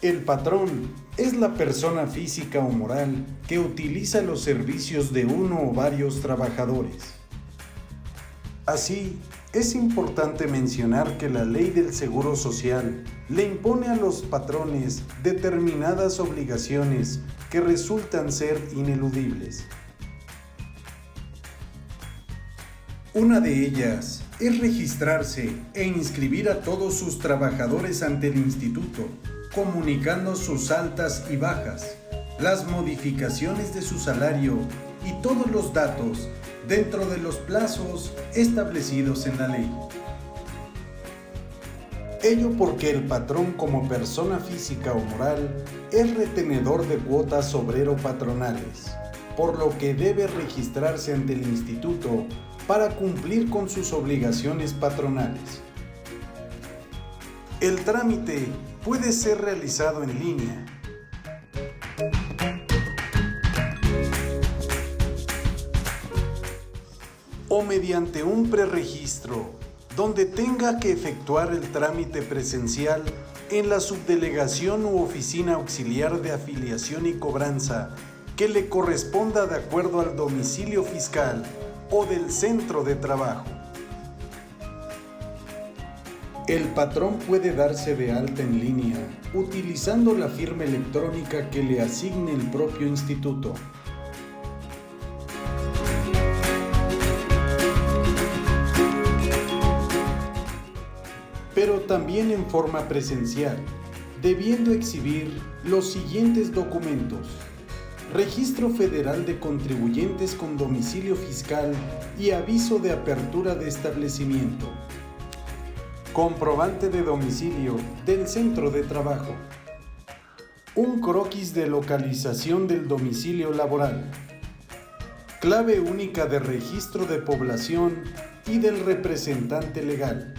El patrón es la persona física o moral que utiliza los servicios de uno o varios trabajadores. Así, es importante mencionar que la Ley del Seguro Social le impone a los patrones determinadas obligaciones que resultan ser ineludibles. Una de ellas es registrarse e inscribir a todos sus trabajadores ante el instituto, comunicando sus altas y bajas, las modificaciones de su salario y todos los datos dentro de los plazos establecidos en la ley. Ello porque el patrón como persona física o moral es retenedor de cuotas obrero-patronales, por lo que debe registrarse ante el instituto para cumplir con sus obligaciones patronales. El trámite puede ser realizado en línea, o mediante un preregistro, donde tenga que efectuar el trámite presencial en la subdelegación u oficina auxiliar de afiliación y cobranza que le corresponda de acuerdo al domicilio fiscal o del centro de trabajo. El patrón puede darse de alta en línea utilizando la firma electrónica que le asigne el propio instituto. Pero también en forma presencial, debiendo exhibir los siguientes documentos: Registro Federal de Contribuyentes con domicilio fiscal y aviso de apertura de establecimiento, comprobante de domicilio del centro de trabajo, un croquis de localización del domicilio laboral, clave única de registro de población y del representante legal,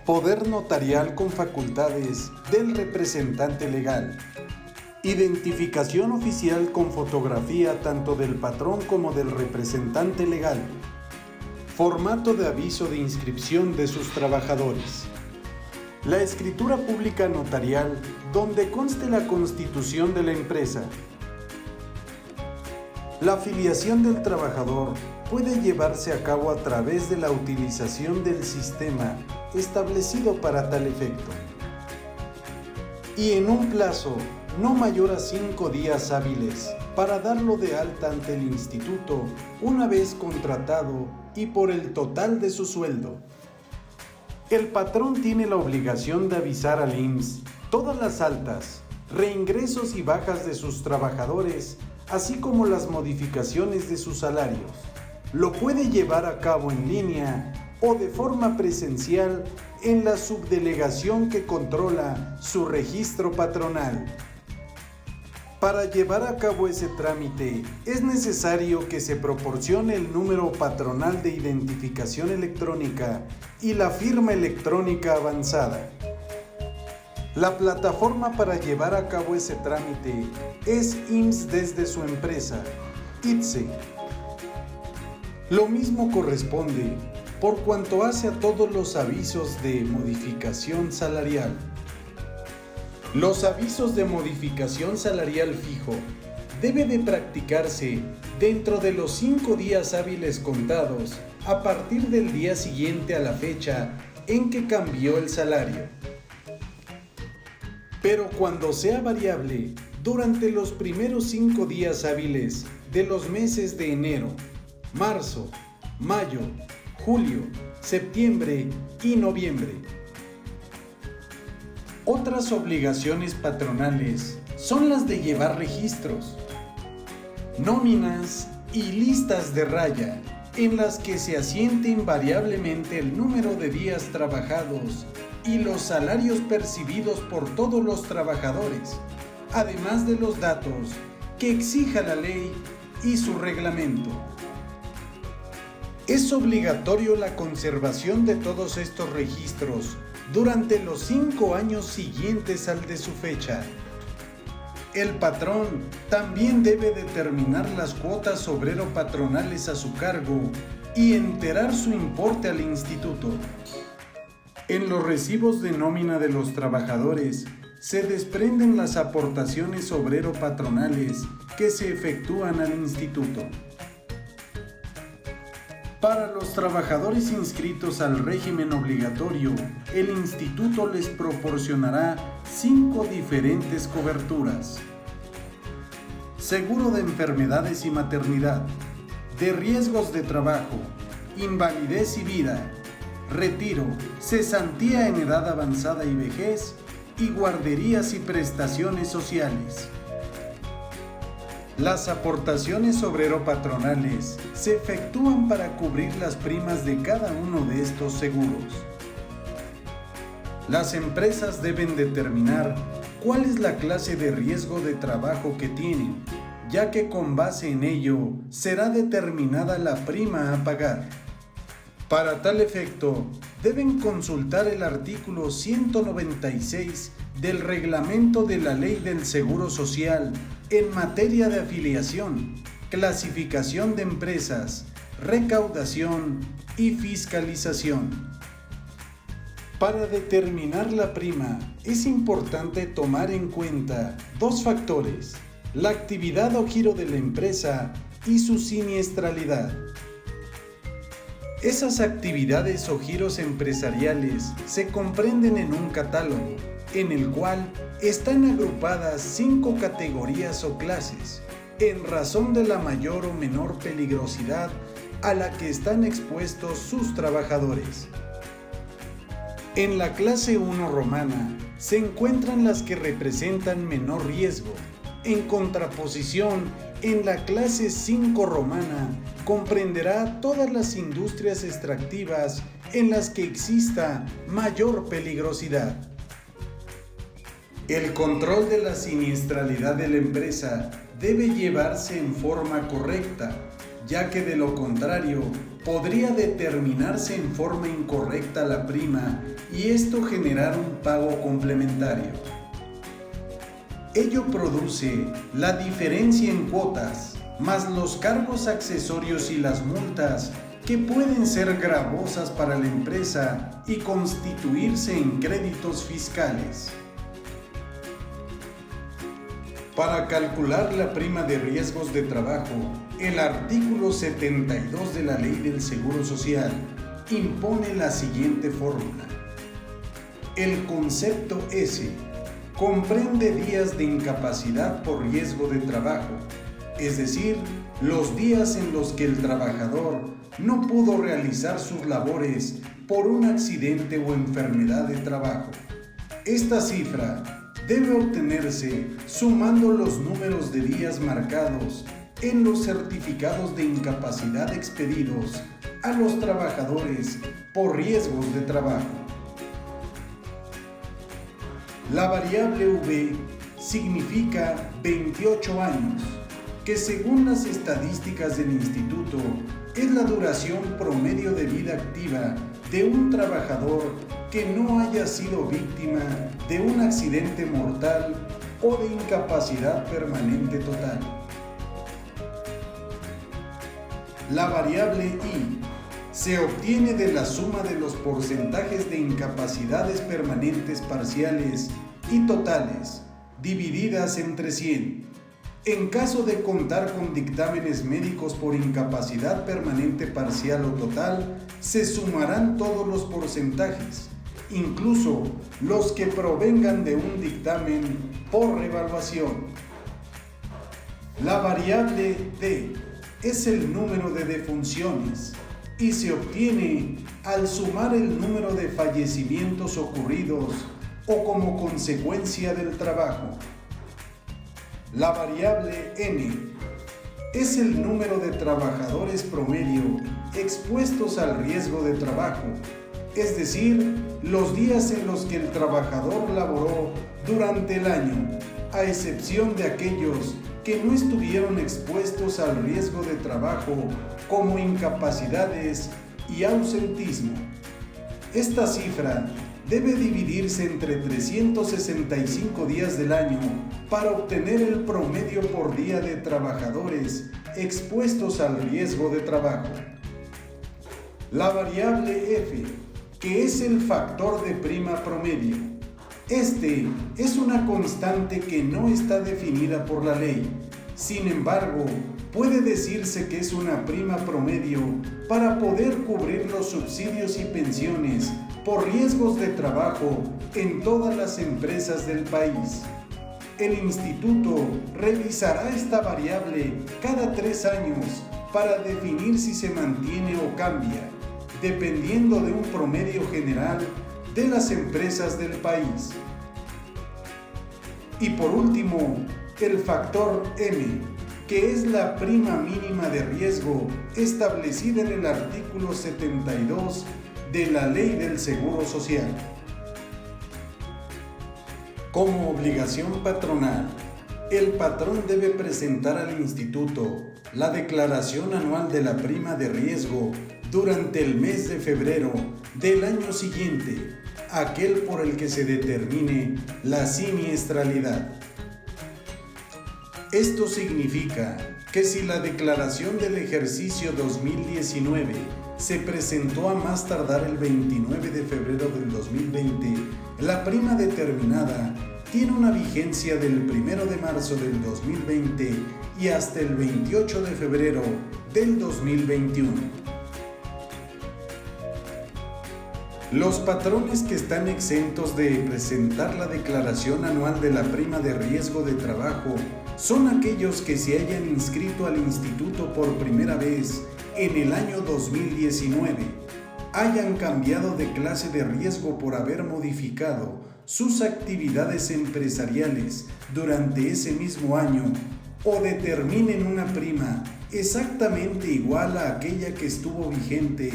poder notarial con facultades del representante legal, identificación oficial con fotografía tanto del patrón como del representante legal, formato de aviso de inscripción de sus trabajadores, la escritura pública notarial donde conste la constitución de la empresa. La afiliación del trabajador puede llevarse a cabo a través de la utilización del sistema establecido para tal efecto, y en un plazo no mayor a 5 días hábiles para darlo de alta ante el instituto una vez contratado y por el total de su sueldo. El patrón tiene la obligación de avisar al IMSS todas las altas, reingresos y bajas de sus trabajadores, así como las modificaciones de sus salarios. Lo puede llevar a cabo en línea o de forma presencial en la subdelegación que controla su registro patronal. Para llevar a cabo ese trámite, es necesario que se proporcione el número patronal de identificación electrónica y la firma electrónica avanzada. La plataforma para llevar a cabo ese trámite es IMSS desde su empresa, ITSE. Lo mismo corresponde por cuanto hace a todos los avisos de modificación salarial. Los avisos de modificación salarial fijo debe de practicarse dentro de los 5 días hábiles contados a partir del día siguiente a la fecha en que cambió el salario. Pero cuando sea variable, durante los primeros 5 días hábiles de los meses de enero, marzo, mayo, julio, septiembre y noviembre. Otras obligaciones patronales son las de llevar registros, nóminas y listas de raya en las que se asiente invariablemente el número de días trabajados y los salarios percibidos por todos los trabajadores, además de los datos que exija la ley y su reglamento. Es obligatorio la conservación de todos estos registros durante los 5 años siguientes al de su fecha. El patrón también debe determinar las cuotas obrero-patronales a su cargo y enterar su importe al instituto. En los recibos de nómina de los trabajadores se desprenden las aportaciones obrero-patronales que se efectúan al instituto. Para los trabajadores inscritos al régimen obligatorio, el instituto les proporcionará 5 diferentes coberturas: seguro de enfermedades y maternidad, de riesgos de trabajo, invalidez y vida, retiro, cesantía en edad avanzada y vejez, y guarderías y prestaciones sociales. Las aportaciones obrero-patronales se efectúan para cubrir las primas de cada uno de estos seguros. Las empresas deben determinar cuál es la clase de riesgo de trabajo que tienen, ya que con base en ello será determinada la prima a pagar. Para tal efecto, deben consultar el artículo 196 del Reglamento de la Ley del Seguro Social en materia de afiliación, clasificación de empresas, recaudación y fiscalización. Para determinar la prima, es importante tomar en cuenta 2 factores: la actividad o giro de la empresa y su siniestralidad. Esas actividades o giros empresariales se comprenden en un catálogo, en el cual están agrupadas 5 categorías o clases, en razón de la mayor o menor peligrosidad a la que están expuestos sus trabajadores. En la clase 1 romana se encuentran las que representan menor riesgo. En contraposición, en la clase 5 romana comprenderá todas las industrias extractivas en las que exista mayor peligrosidad. El control de la siniestralidad de la empresa debe llevarse en forma correcta, ya que de lo contrario podría determinarse en forma incorrecta la prima y esto generar un pago complementario. Ello produce la diferencia en cuotas, más los cargos accesorios y las multas, que pueden ser gravosas para la empresa y constituirse en créditos fiscales. Para calcular la prima de riesgos de trabajo, el artículo 72 de la Ley del Seguro Social impone la siguiente fórmula. El concepto S comprende días de incapacidad por riesgo de trabajo, es decir, los días en los que el trabajador no pudo realizar sus labores por un accidente o enfermedad de trabajo. Esta cifra debe obtenerse sumando los números de días marcados en los certificados de incapacidad expedidos a los trabajadores por riesgos de trabajo. La variable V significa 28 años, que según las estadísticas del instituto es la duración promedio de vida activa de un trabajador que no haya sido víctima de un accidente mortal o de incapacidad permanente total. La variable I se obtiene de la suma de los porcentajes de incapacidades permanentes parciales y totales, divididas entre 100. En caso de contar con dictámenes médicos por incapacidad permanente parcial o total, se sumarán todos los porcentajes, incluso los que provengan de un dictamen por revaluación. La variable D es el número de defunciones y se obtiene al sumar el número de fallecimientos ocurridos o como consecuencia del trabajo. La variable N es el número de trabajadores promedio expuestos al riesgo de trabajo, es decir, los días en los que el trabajador laboró durante el año, a excepción de aquellos que no estuvieron expuestos al riesgo de trabajo como incapacidades y ausentismo. Esta cifra debe dividirse entre 365 días del año para obtener el promedio por día de trabajadores expuestos al riesgo de trabajo. La variable F, que es el factor de prima promedio, Este es una constante que no está definida por la ley. Sin embargo, puede decirse que es una prima promedio para poder cubrir los subsidios y pensiones por riesgos de trabajo en todas las empresas del país. El instituto revisará esta variable cada 3 años para definir si se mantiene o cambia, dependiendo de un promedio general de las empresas del país. Y por último, el factor M, que es la prima mínima de riesgo establecida en el artículo 72 de la Ley del Seguro Social. Como obligación patronal, el patrón debe presentar al instituto la declaración anual de la prima de riesgo durante el mes de febrero del año siguiente, aquel por el que se determine la siniestralidad. Esto significa que si la declaración del ejercicio 2019 se presentó a más tardar el 29 de febrero del 2020, la prima determinada tiene una vigencia del 1 de marzo del 2020 y hasta el 28 de febrero del 2021. Los patrones que están exentos de presentar la declaración anual de la prima de riesgo de trabajo son aquellos que se hayan inscrito al instituto por primera vez en el año 2019, hayan cambiado de clase de riesgo por haber modificado sus actividades empresariales durante ese mismo año o determinen una prima exactamente igual a aquella que estuvo vigente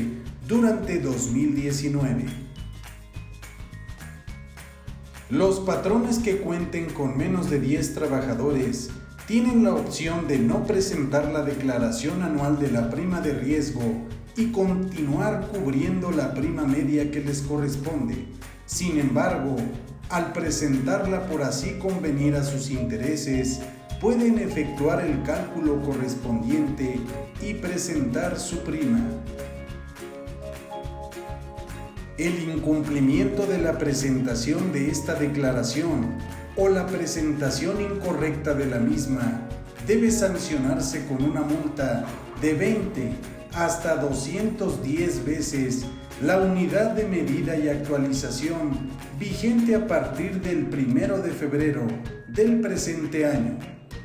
durante 2019. Los patrones que cuenten con menos de 10 trabajadores tienen la opción de no presentar la declaración anual de la prima de riesgo y continuar cubriendo la prima media que les corresponde. Sin embargo, al presentarla por así convenir a sus intereses, pueden efectuar el cálculo correspondiente y presentar su prima. El incumplimiento de la presentación de esta declaración o la presentación incorrecta de la misma debe sancionarse con una multa de 20 hasta 210 veces la unidad de medida y actualización vigente a partir del 1 de febrero del presente año,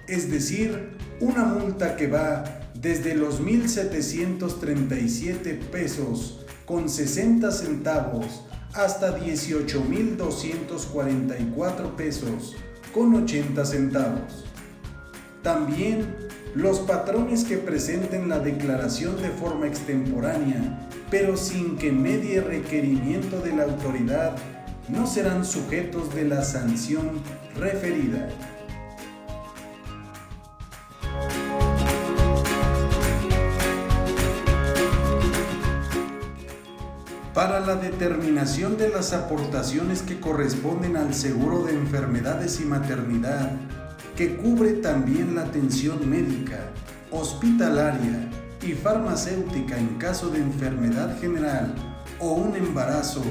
es decir, una multa que va desde los 1,737 pesos con 60 centavos hasta 18,244 pesos con 80 centavos. También los patrones que presenten la declaración de forma extemporánea, pero sin que medie requerimiento de la autoridad, no serán sujetos de la sanción referida. Para la determinación de las aportaciones que corresponden al seguro de enfermedades y maternidad, que cubre también la atención médica, hospitalaria y farmacéutica en caso de enfermedad general o un embarazo,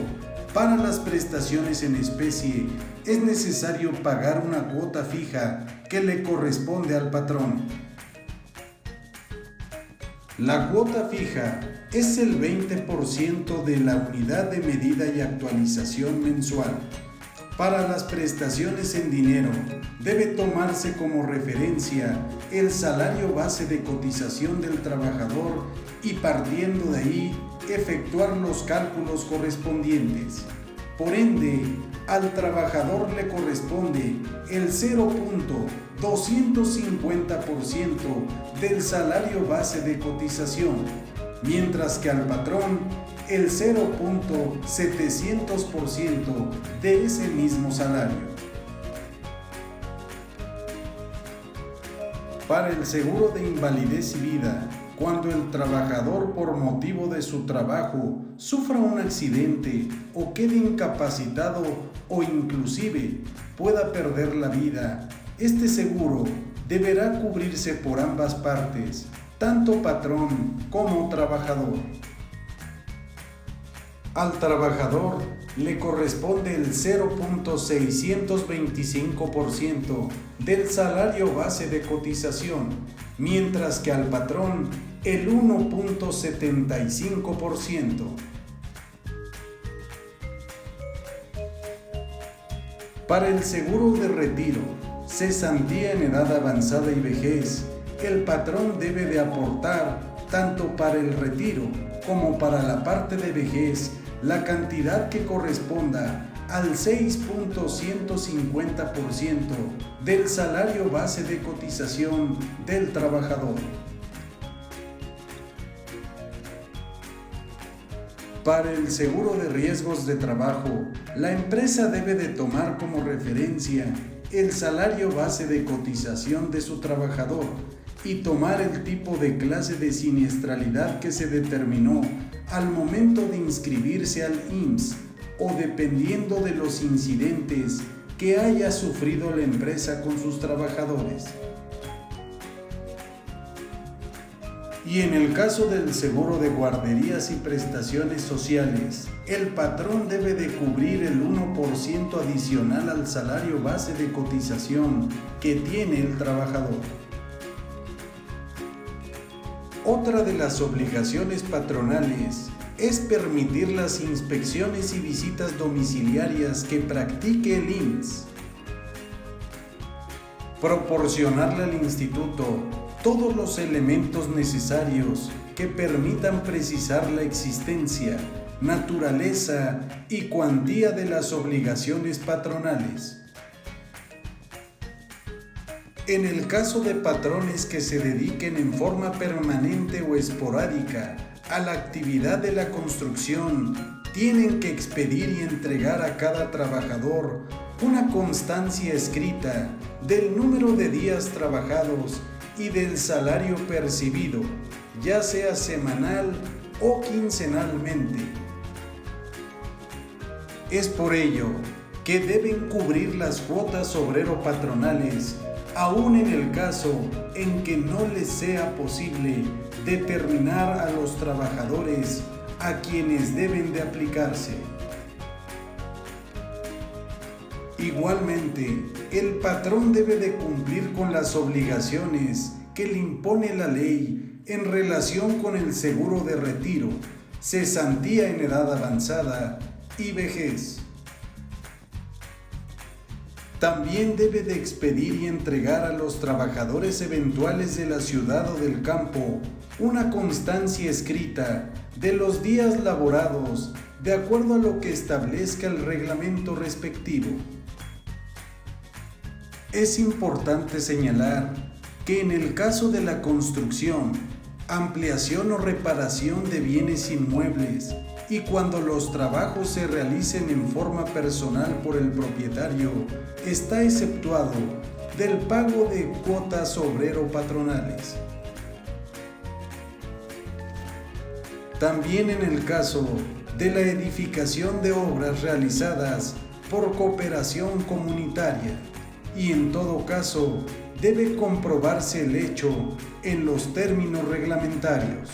para las prestaciones en especie es necesario pagar una cuota fija que le corresponde al patrón. La cuota fija es el 20% de la unidad de medida y actualización mensual. Para las prestaciones en dinero, debe tomarse como referencia el salario base de cotización del trabajador y partiendo de ahí, efectuar los cálculos correspondientes. Por ende, al trabajador le corresponde el 0,250% del salario base de cotización, mientras que al patrón el 0,700% de ese mismo salario. Para el seguro de invalidez y vida, cuando el trabajador por motivo de su trabajo sufra un accidente o quede incapacitado o inclusive pueda perder la vida, este seguro deberá cubrirse por ambas partes, tanto patrón como trabajador. Al trabajador le corresponde el 0.625% del salario base de cotización, mientras que al patrón el 1.75%. Para el seguro de retiro, cesantía en edad avanzada y vejez, el patrón debe de aportar, tanto para el retiro como para la parte de vejez, la cantidad que corresponda al 6.150% del salario base de cotización del trabajador. Para el seguro de riesgos de trabajo, la empresa debe de tomar como referencia el salario base de cotización de su trabajador y tomar el tipo de clase de siniestralidad que se determinó al momento de inscribirse al IMSS o dependiendo de los incidentes que haya sufrido la empresa con sus trabajadores. Y en el caso del seguro de guarderías y prestaciones sociales, el patrón debe de cubrir el 1% adicional al salario base de cotización que tiene el trabajador. Otra de las obligaciones patronales es permitir las inspecciones y visitas domiciliarias que practique el IMSS. Proporcionarle al instituto todos los elementos necesarios que permitan precisar la existencia, naturaleza y cuantía de las obligaciones patronales. En el caso de patrones que se dediquen en forma permanente o esporádica a la actividad de la construcción, tienen que expedir y entregar a cada trabajador una constancia escrita del número de días trabajados y del salario percibido, ya sea semanal o quincenalmente. Es por ello que deben cubrir las cuotas obrero-patronales, aun en el caso en que no les sea posible determinar a los trabajadores a quienes deben de aplicarse. Igualmente, el patrón debe de cumplir con las obligaciones que le impone la ley en relación con el seguro de retiro, cesantía en edad avanzada y vejez. También debe de expedir y entregar a los trabajadores eventuales de la ciudad o del campo una constancia escrita de los días laborados de acuerdo a lo que establezca el reglamento respectivo. Es importante señalar que en el caso de la construcción, ampliación o reparación de bienes inmuebles y cuando los trabajos se realicen en forma personal por el propietario, está exceptuado del pago de cuotas obrero-patronales. También en el caso de la edificación de obras realizadas por cooperación comunitaria, y en todo caso debe comprobarse el hecho en los términos reglamentarios.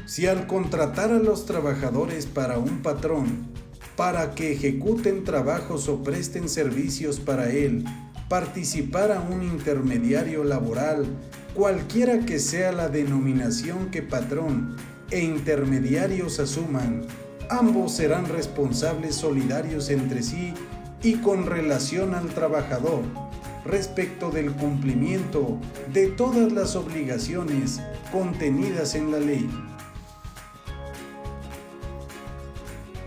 Si al contratar a los trabajadores para un patrón, para que ejecuten trabajos o presten servicios para él, participara un intermediario laboral, cualquiera que sea la denominación que patrón e intermediarios asuman, ambos serán responsables solidarios entre sí y con relación al trabajador, respecto del cumplimiento de todas las obligaciones contenidas en la ley.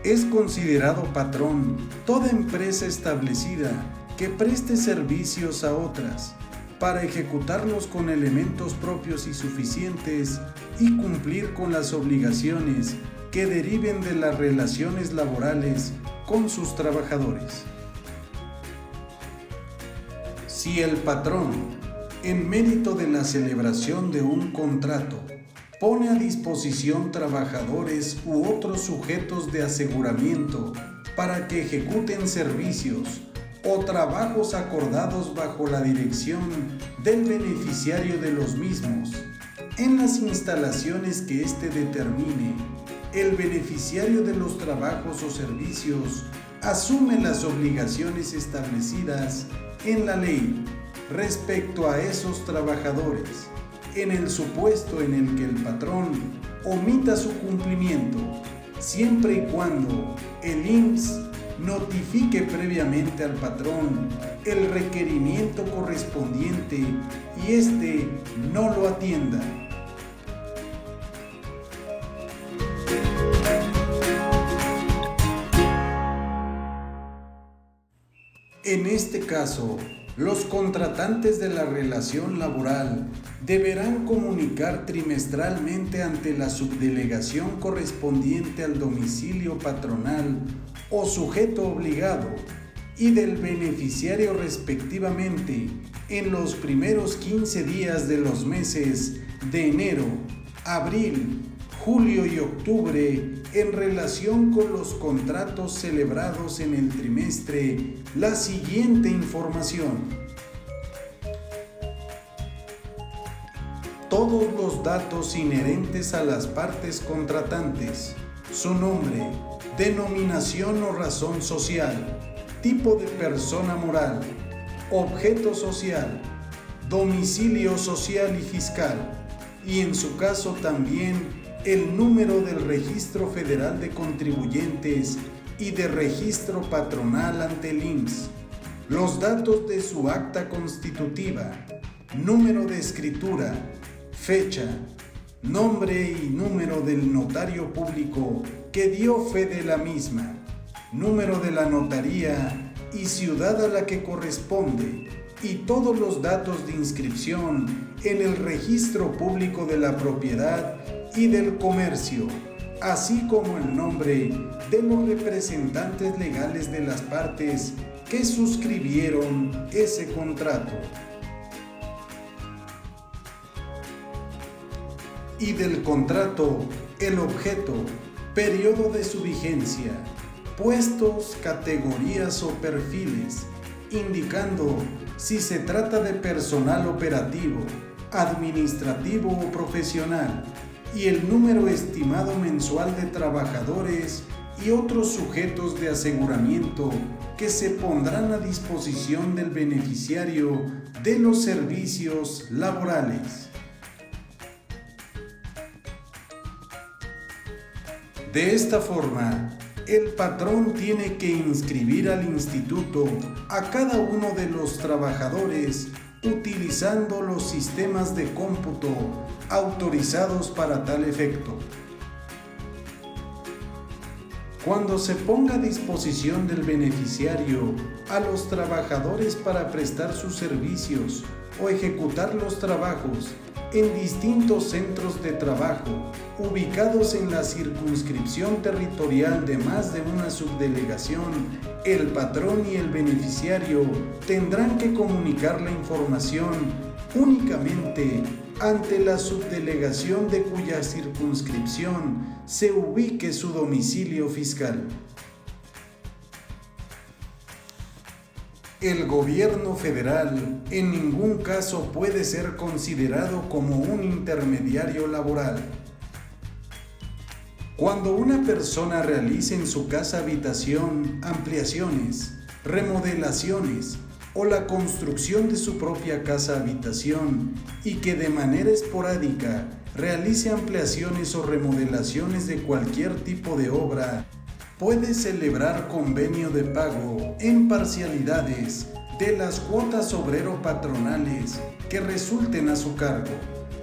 Es considerado patrón toda empresa establecida que preste servicios a otras para ejecutarlos con elementos propios y suficientes y cumplir con las obligaciones que deriven de las relaciones laborales con sus trabajadores. Si el patrón, en mérito de la celebración de un contrato, pone a disposición trabajadores u otros sujetos de aseguramiento para que ejecuten servicios o trabajos acordados bajo la dirección del beneficiario de los mismos, en las instalaciones que éste determine, el beneficiario de los trabajos o servicios asume las obligaciones establecidas en la ley respecto a esos trabajadores, en el supuesto en el que el patrón omita su cumplimiento, siempre y cuando el IMSS notifique previamente al patrón el requerimiento correspondiente y éste no lo atienda. En este caso, los contratantes de la relación laboral deberán comunicar trimestralmente ante la subdelegación correspondiente al domicilio patronal o sujeto obligado y del beneficiario respectivamente en los primeros 15 días de los meses de enero, abril, julio y octubre en relación con los contratos celebrados en el trimestre la siguiente información. Todos los datos inherentes a las partes contratantes, su nombre, denominación o razón social, tipo de persona moral, objeto social, domicilio social y fiscal, y en su caso también el número del Registro Federal de Contribuyentes y de registro patronal ante el IMSS, los datos de su acta constitutiva, número de escritura, fecha, nombre y número del notario público que dio fe de la misma, número de la notaría y ciudad a la que corresponde, y todos los datos de inscripción en el registro público de la propiedad y del comercio, así como el nombre de los representantes legales de las partes que suscribieron ese contrato. Y del contrato, el objeto, periodo de su vigencia, puestos, categorías o perfiles, indicando si se trata de personal operativo, administrativo o profesional, y el número estimado mensual de trabajadores y otros sujetos de aseguramiento que se pondrán a disposición del beneficiario de los servicios laborales. De esta forma, el patrón tiene que inscribir al instituto a cada uno de los trabajadores utilizando los sistemas de cómputo autorizados para tal efecto. Cuando se ponga a disposición del beneficiario a los trabajadores para prestar sus servicios o ejecutar los trabajos en distintos centros de trabajo ubicados en la circunscripción territorial de más de una subdelegación, el patrón y el beneficiario tendrán que comunicar la información únicamente ante la subdelegación de cuya circunscripción se ubique su domicilio fiscal. El gobierno federal en ningún caso puede ser considerado como un intermediario laboral. Cuando una persona realice en su casa habitación ampliaciones, remodelaciones o la construcción de su propia casa habitación y que de manera esporádica realice ampliaciones o remodelaciones de cualquier tipo de obra, puede celebrar convenio de pago en parcialidades de las cuotas obrero-patronales que resulten a su cargo,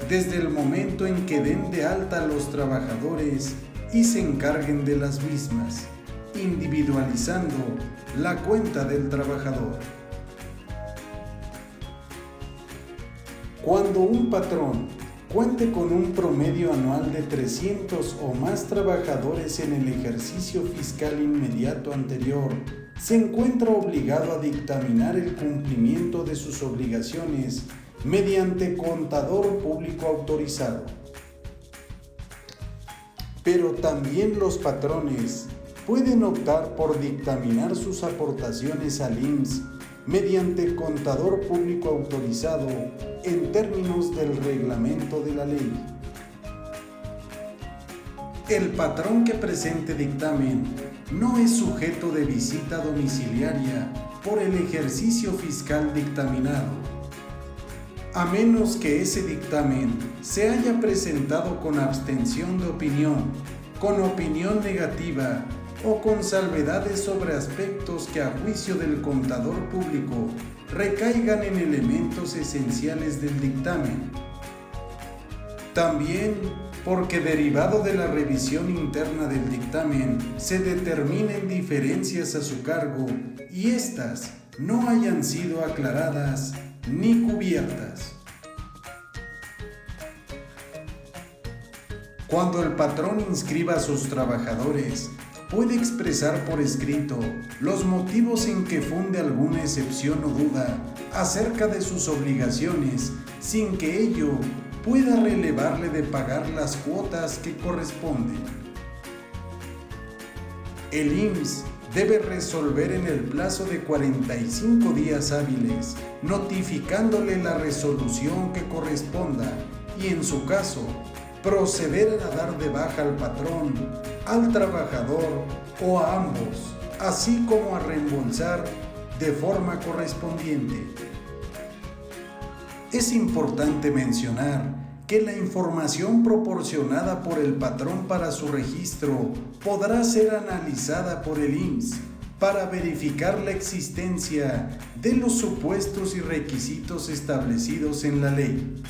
desde el momento en que den de alta a los trabajadores y se encarguen de las mismas, individualizando la cuenta del trabajador. Cuando un patrón cuente con un promedio anual de 300 o más trabajadores en el ejercicio fiscal inmediato anterior, se encuentra obligado a dictaminar el cumplimiento de sus obligaciones mediante contador público autorizado. Pero también los patrones pueden optar por dictaminar sus aportaciones al IMSS mediante contador público autorizado en términos del reglamento de la ley. El patrón que presente dictamen no es sujeto de visita domiciliaria por el ejercicio fiscal dictaminado, a menos que ese dictamen se haya presentado con abstención de opinión, con opinión negativa o con salvedades sobre aspectos que a juicio del contador público recaigan en elementos esenciales del dictamen. También porque derivado de la revisión interna del dictamen se determinen diferencias a su cargo y éstas no hayan sido aclaradas ni cubiertas. Cuando el patrón inscriba a sus trabajadores, puede expresar por escrito los motivos en que funde alguna excepción o duda acerca de sus obligaciones sin que ello pueda relevarle de pagar las cuotas que corresponden. El IMSS debe resolver en el plazo de 45 días hábiles, notificándole la resolución que corresponda y, en su caso, proceder a dar de baja al patrón, al trabajador o a ambos, así como a reembolsar de forma correspondiente. Es importante mencionar que la información proporcionada por el patrón para su registro podrá ser analizada por el IMSS para verificar la existencia de los supuestos y requisitos establecidos en la ley.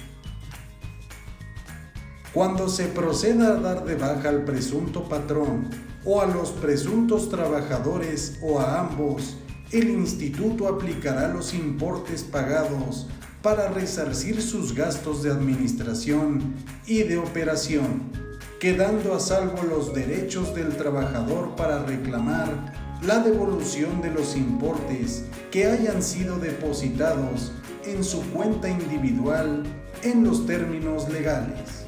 Cuando se proceda a dar de baja al presunto patrón o a los presuntos trabajadores o a ambos, el instituto aplicará los importes pagados para resarcir sus gastos de administración y de operación, quedando a salvo los derechos del trabajador para reclamar la devolución de los importes que hayan sido depositados en su cuenta individual en los términos legales.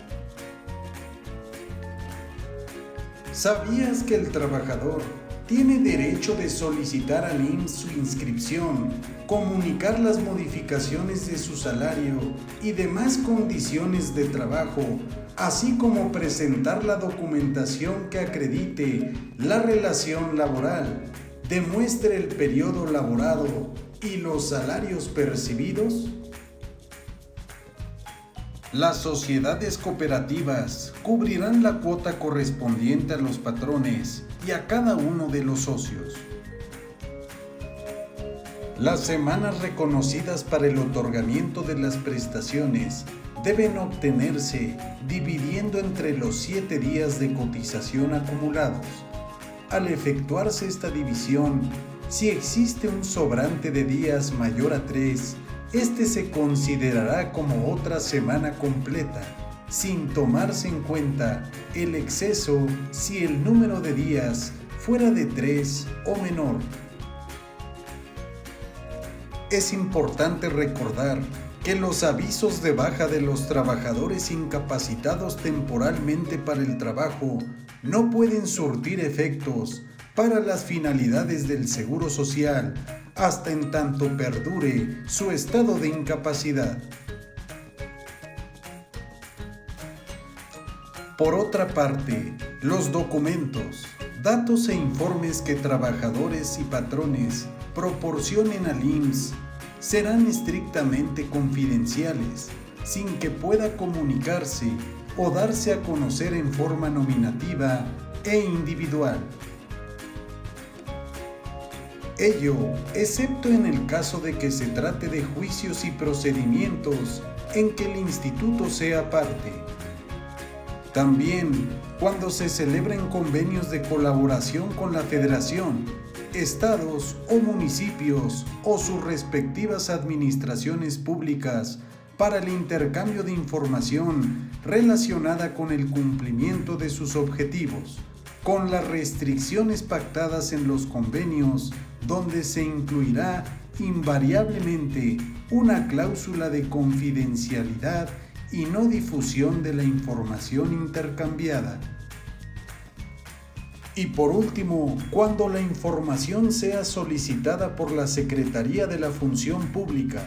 ¿Sabías que el trabajador tiene derecho de solicitar al IMSS su inscripción, comunicar las modificaciones de su salario y demás condiciones de trabajo, así como presentar la documentación que acredite la relación laboral, demuestre el periodo laborado y los salarios percibidos? Las sociedades cooperativas cubrirán la cuota correspondiente a los patrones y a cada uno de los socios. Las semanas reconocidas para el otorgamiento de las prestaciones deben obtenerse dividiendo entre los 7 días de cotización acumulados. Al efectuarse esta división, si existe un sobrante de días mayor a 3, este se considerará como otra semana completa, sin tomarse en cuenta el exceso si el número de días fuera de 3 o menor. Es importante recordar que los avisos de baja de los trabajadores incapacitados temporalmente para el trabajo no pueden surtir efectos para las finalidades del Seguro Social hasta en tanto perdure su estado de incapacidad. Por otra parte, los documentos, datos e informes que trabajadores y patrones proporcionen al IMSS serán estrictamente confidenciales, sin que pueda comunicarse o darse a conocer en forma nominativa e individual. Ello, excepto en el caso de que se trate de juicios y procedimientos en que el instituto sea parte. También, cuando se celebren convenios de colaboración con la Federación, estados o municipios o sus respectivas administraciones públicas para el intercambio de información relacionada con el cumplimiento de sus objetivos, con las restricciones pactadas en los convenios, donde se incluirá invariablemente una cláusula de confidencialidad y no difusión de la información intercambiada. Y por último, cuando la información sea solicitada por la Secretaría de la Función Pública,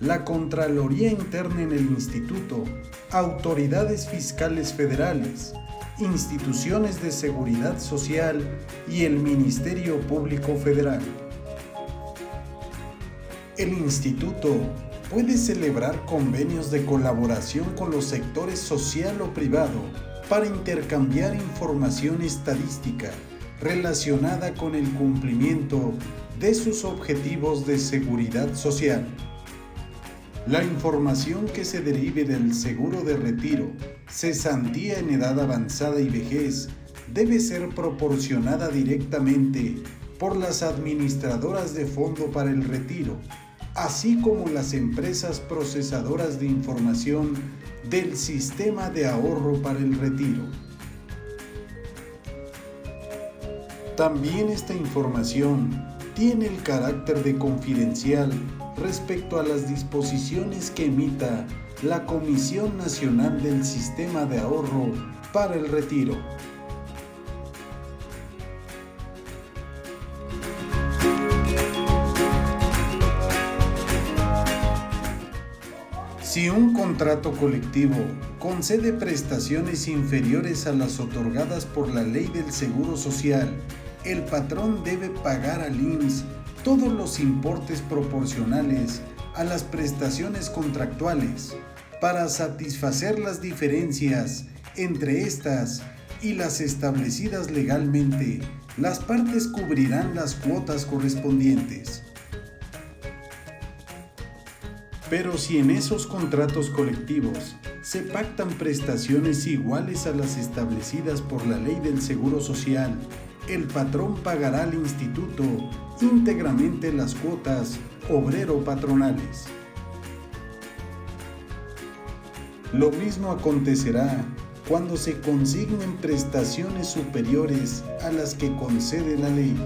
la Contraloría Interna en el Instituto, autoridades fiscales federales, instituciones de seguridad social y el Ministerio Público Federal. El instituto puede celebrar convenios de colaboración con los sectores social o privado para intercambiar información estadística relacionada con el cumplimiento de sus objetivos de seguridad social. La información que se derive del seguro de retiro, cesantía en edad avanzada y vejez debe ser proporcionada directamente por las administradoras de fondo para el retiro, así como las empresas procesadoras de información del sistema de ahorro para el retiro. También esta información tiene el carácter de confidencial respecto a las disposiciones que emita la Comisión Nacional del Sistema de Ahorro para el Retiro. Si un contrato colectivo concede prestaciones inferiores a las otorgadas por la Ley del Seguro Social, el patrón debe pagar al IMSS todos los importes proporcionales a las prestaciones contractuales para satisfacer las diferencias entre estas y las establecidas legalmente. Las partes cubrirán las cuotas correspondientes. Pero si en esos contratos colectivos se pactan prestaciones iguales a las establecidas por la Ley del Seguro Social, el patrón pagará al instituto íntegramente las cuotas obrero-patronales. Lo mismo acontecerá cuando se consignen prestaciones superiores a las que concede la ley.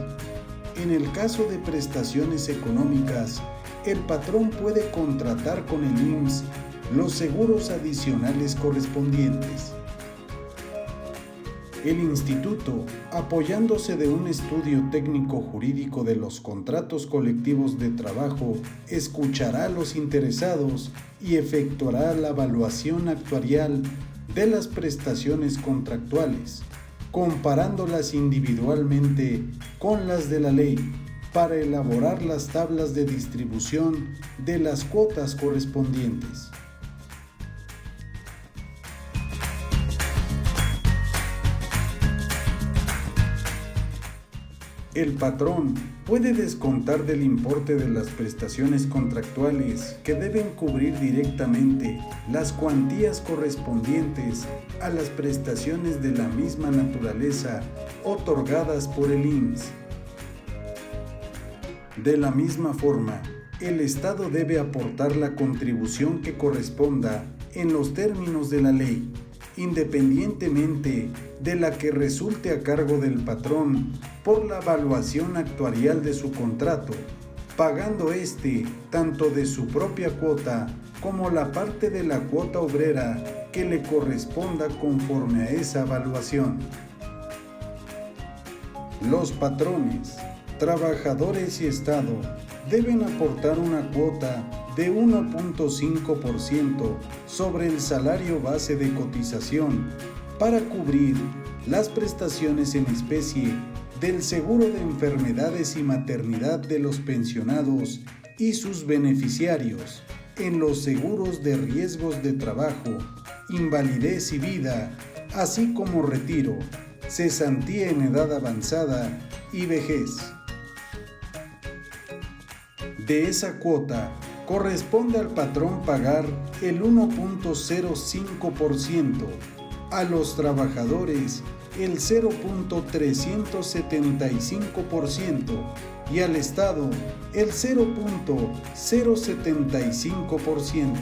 En el caso de prestaciones económicas, el patrón puede contratar con el IMSS los seguros adicionales correspondientes. El instituto, apoyándose de un estudio técnico jurídico de los contratos colectivos de trabajo, escuchará a los interesados y efectuará la evaluación actuarial de las prestaciones contractuales, comparándolas individualmente con las de la ley, para elaborar las tablas de distribución de las cuotas correspondientes. El patrón puede descontar del importe de las prestaciones contractuales que deben cubrir directamente las cuantías correspondientes a las prestaciones de la misma naturaleza otorgadas por el IMSS. De la misma forma, el Estado debe aportar la contribución que corresponda en los términos de la ley, independientemente de la que resulte a cargo del patrón por la evaluación actuarial de su contrato, pagando éste tanto de su propia cuota como la parte de la cuota obrera que le corresponda conforme a esa evaluación. Los patrones, trabajadores y Estado deben aportar una cuota de 1.5% sobre el salario base de cotización para cubrir las prestaciones en especie del seguro de enfermedades y maternidad de los pensionados y sus beneficiarios, en los seguros de riesgos de trabajo, invalidez y vida, así como retiro, cesantía en edad avanzada y vejez. De esa cuota, corresponde al patrón pagar el 1.05%, a los trabajadores el 0.375% y al Estado el 0.075%.